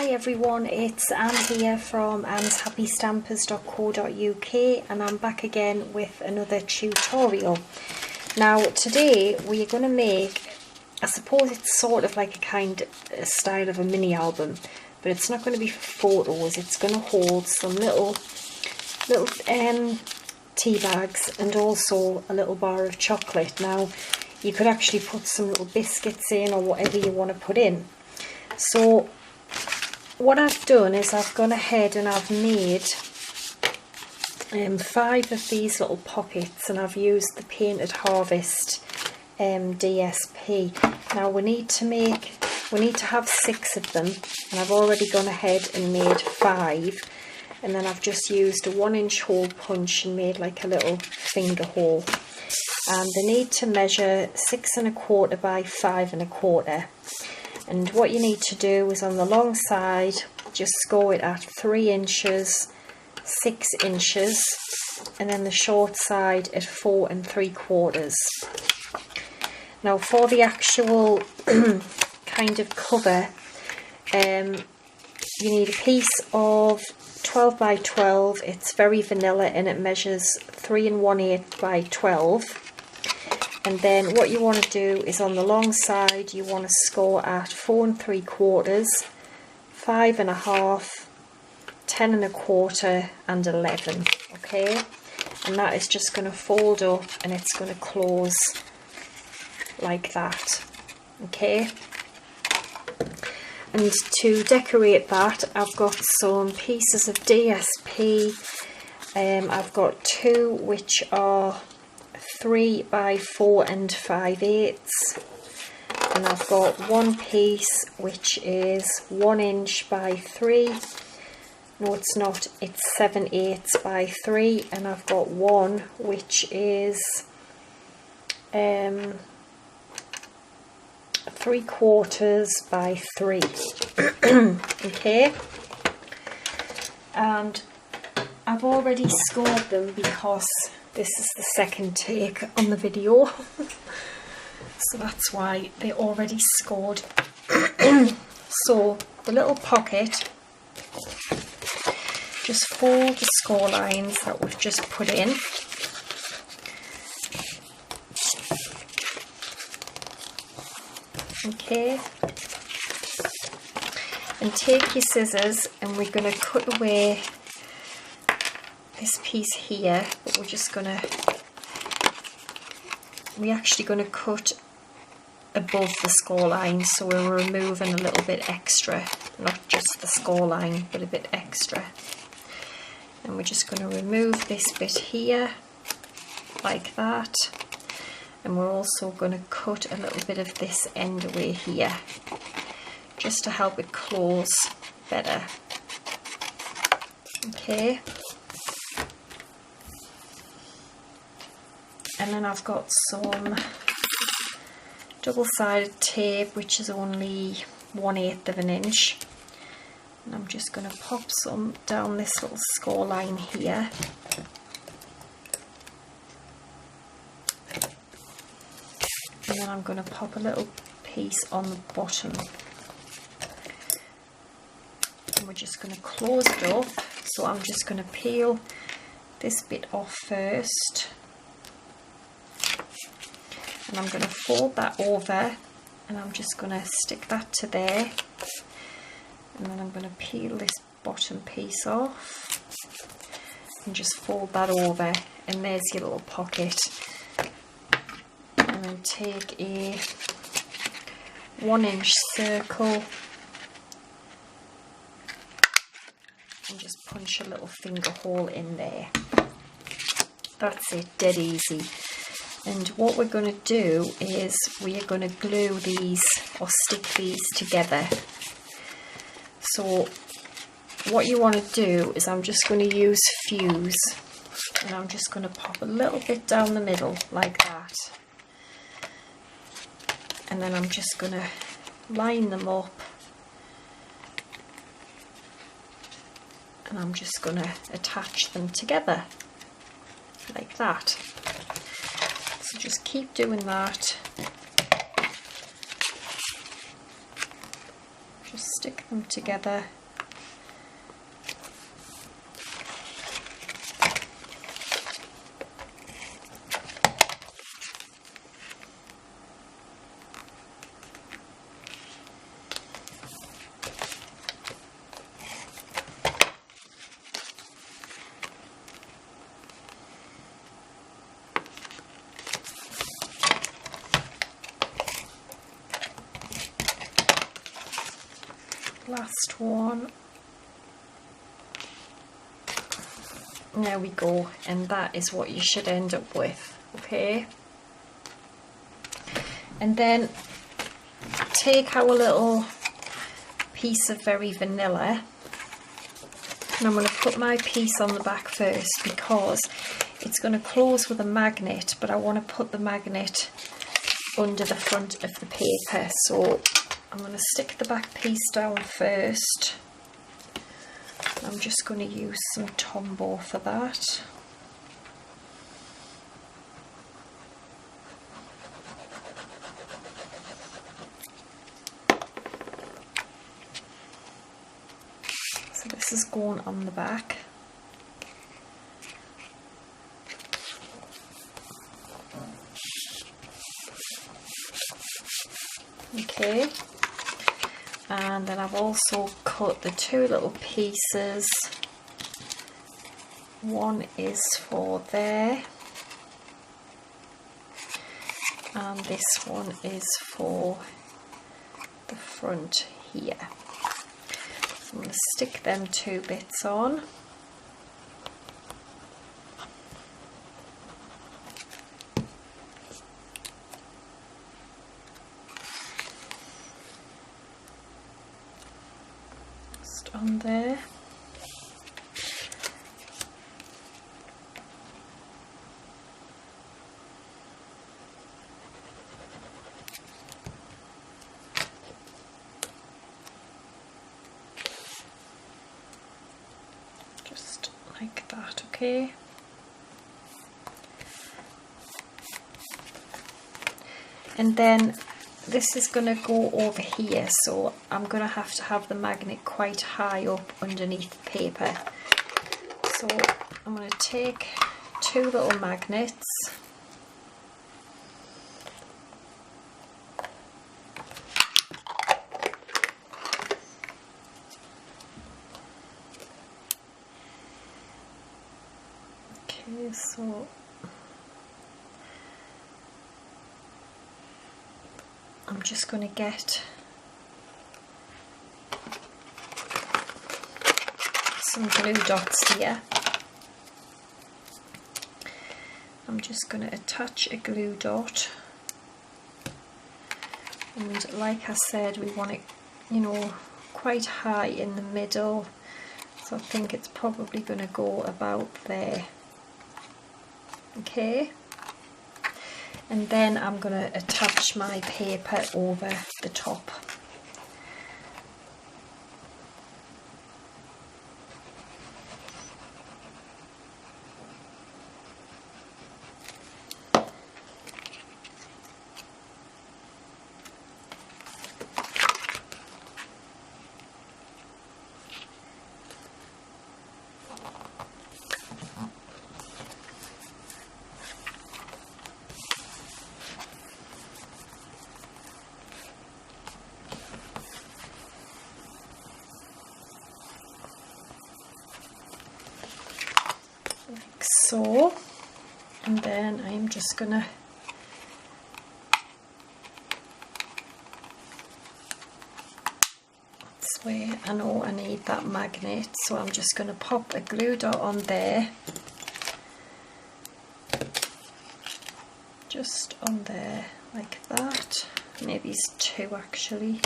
Hi everyone, it's Anne here from annshappystampers.co.uk and I'm back again with another tutorial. Now today we are going to make, I suppose it's sort of like a style of a mini album, but it's not going to be for photos. It's going to hold some little tea bags and also a little bar of chocolate. Now you could actually put some little biscuits in or whatever you want to put in. So what I've done is I've gone ahead and I've made 5 of these little pockets, and I've used the Painted Harvest DSP. Now we need to have 6 of them, and I've already gone ahead and made 5, and then I've just used a 1-inch hole punch and made like a little finger hole, and they need to measure 6 1/4 by 5 1/4. And what you need to do is on the long side, just score it at 3 inches, 6 inches, and then the short side at 4 3/4. Now for the actual kind of cover, you need a piece of 12 by 12. It's very vanilla and it measures 3 1/8 by 12. And then what you want to do is on the long side you want to score at 4 3/4, 5 1/2, 10 1/4 and 11. Okay, and that is just going to fold up and it's going to close like that. Okay, and to decorate that I've got some pieces of DSP. I've got 2 which are 3 by 4 5/8, and I've got 1 piece which is 1 inch by 3. No, it's not, it's 7/8 by 3, and I've got 1 which is 3/4 by 3. Okay, and I've already scored them because this is the second take on the video, so that's why they're already scored. So the little pocket, just fold the score lines that we've just put in. Okay, and take your scissors and we're going to cut away this piece here, but we're actually going to cut above the score line, so we're removing a little bit extra, not just the score line but a bit extra. And we're just going to remove this bit here like that, and we're also going to cut a little bit of this end away here just to help it close better. Okay, and then I've got some double-sided tape which is only 1/8 of an inch, and I'm just going to pop some down this little score line here. And then I'm going to pop a little piece on the bottom, and we're just going to close it up. So I'm just going to peel this bit off first, and I'm going to fold that over, and I'm just going to stick that to there, and then I'm going to peel this bottom piece off and just fold that over, and there's your little pocket. And then take a 1-inch circle and just punch a little finger hole in there. That's it, dead easy. And what we're going to do is we are going to glue these or stick these together. So what you want to do is I'm just going to use fuse, and I'm just going to pop a little bit down the middle like that, and then I'm just going to line them up, and I'm just going to attach them together like that. So just keep doing that. just stick them together. Last one. There we go, and that is what you should end up with, okay? And then take our little piece of very vanilla, and I'm going to put my piece on the back first because it's going to close with a magnet, but I want to put the magnet under the front of the paper. So I'm going to stick the back piece down first. I'm just going to use some Tombow for that. So this is going on the back. Okay. And then I've also cut the two little pieces. One is for there, and this one is for the front here. So I'm going to stick them two bits on. On there. Just like that, okay? And then this is going to go over here, so I'm going to have the magnet quite high up underneath the paper. So I'm going to take two little magnets, okay, so I'm just going to get some glue dots here. I'm just going to attach a glue dot, and like I said, we want it, you know, quite high in the middle, so I think it's probably going to go about there. Okay. And then I'm going to attach my paper over the top. Like so, and then I'm just gonna this way. I know I need that magnet, so I'm just gonna pop a glue dot on there, just on there like that. Maybe it's two actually.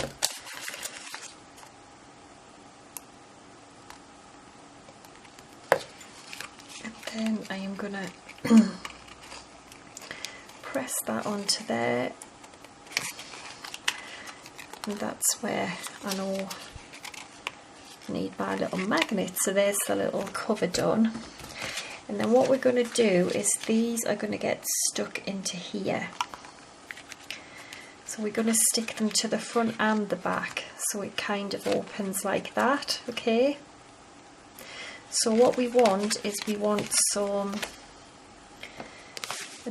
Then I am going to press that onto there, and that's where I know I need my little magnet. So there's the little cover done, and then what we're going to do is these are going to get stuck into here. So we're going to stick them to the front and the back, so it kind of opens like that, okay? So what we want is we want a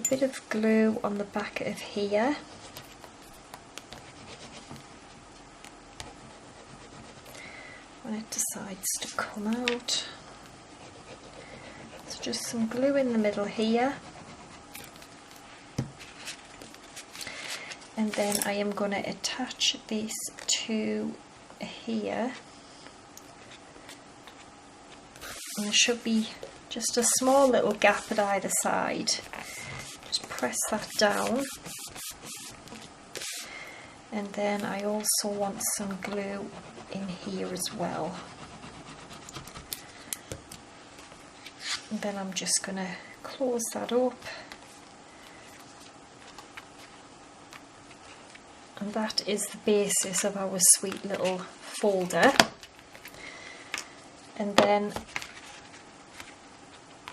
bit of glue on the back of here. When it decides to come out. So just some glue in the middle here. And then I am going to attach this to here. And there should be just a small little gap at either side. Just press that down. And then I also want some glue in here as well. And then I'm just going to close that up. And that is the basis of our sweet little folder. And then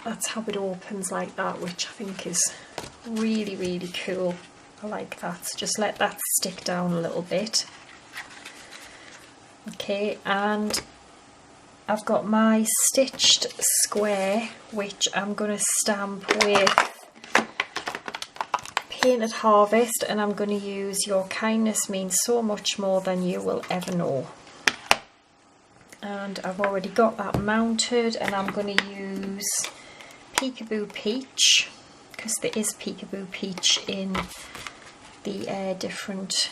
that's how it opens like that, which I think is really, really cool. I like that. So just let that stick down a little bit. Okay, and I've got my stitched square, which I'm going to stamp with Painted Harvest, and I'm going to use Your Kindness Means So Much More Than You Will Ever Know. And I've already got that mounted, and I'm going to use Peekaboo Peach, because there is Peekaboo Peach in the different,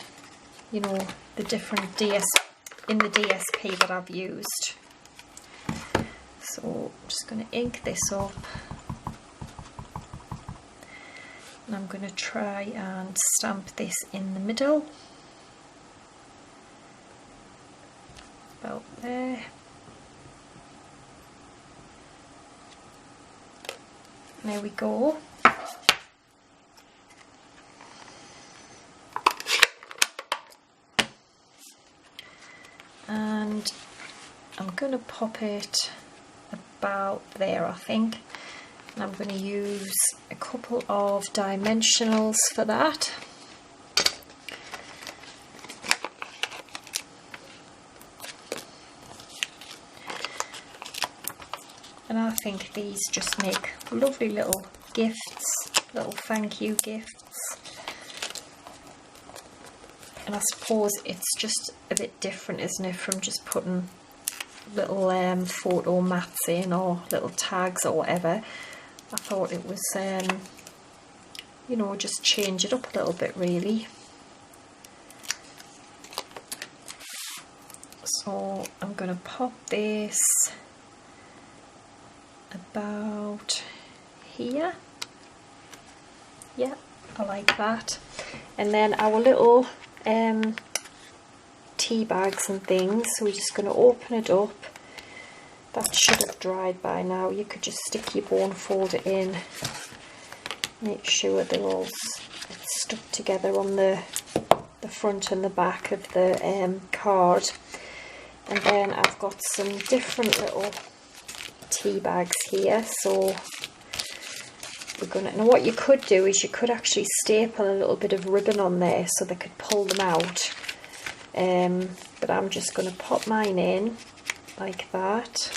you know, the different DSP that I've used. So I'm just going to ink this up. And I'm going to try and stamp this in the middle, about there. There we go. And I'm going to pop it about there, I think. And I'm going to use a couple of dimensionals for that. And I think these just make lovely little gifts, little thank you gifts. And I suppose it's just a bit different, isn't it, from just putting little photo mats in or little tags or whatever. I thought it was, you know, just change it up a little bit really. So I'm going to pop this about here. Yeah, I like that. And then our little tea bags and things, so we're just going to open it up. That should have dried by now. You could just stick your bone folder in, make sure they're all stuck together on the front and the back of the card. And then I've got some different little tea bags here, so we're gonna, and what you could do is you could actually staple a little bit of ribbon on there so they could pull them out, but I'm just going to pop mine in like that.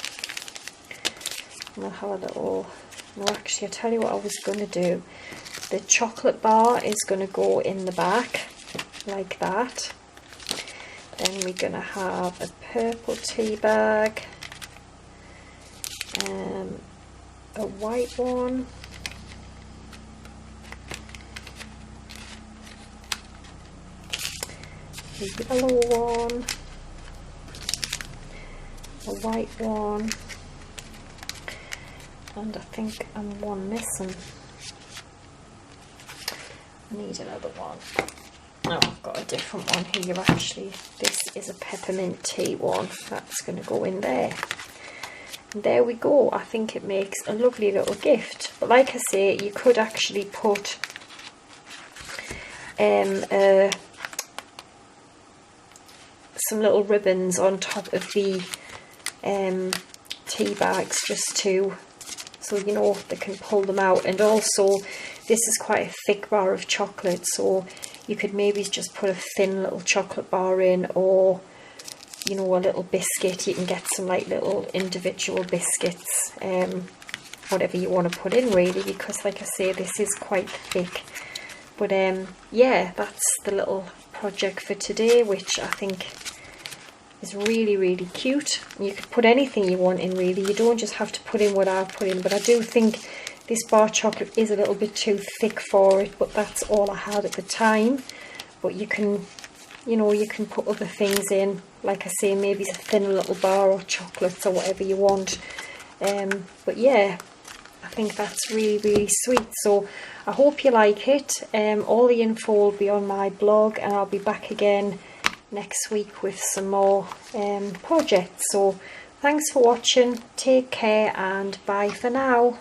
And I'll have a little, no, actually I'll tell you what I was going to do. The chocolate bar is going to go in the back like that. Then we're going to have a purple tea bag, a white one, a yellow one, a white one, and I think I'm one missing. I need another one. Oh, I've got a different one here actually. This is a peppermint tea one. That's going to go in there. And there we go. I think it makes a lovely little gift. But like I say, you could actually put some little ribbons on top of the tea bags, just to, so you know they can pull them out. And also this is quite a thick bar of chocolate, so you could maybe just put a thin little chocolate bar in, or you know, a little biscuit. You can get some like little individual biscuits, whatever you want to put in really, because like I say, this is quite thick. But yeah, that's the little project for today, which I think is really, really cute. You could put anything you want in really, you don't just have to put in what I've put in, but I do think this bar chocolate is a little bit too thick for it, but that's all I had at the time. But you can, you know, you can put other things in, like I say, maybe a thin little bar or chocolates or whatever you want. But yeah, I think that's really, really sweet. So I hope you like it. All the info will be on my blog, and I'll be back again next week with some more projects. So thanks for watching, take care, and bye for now.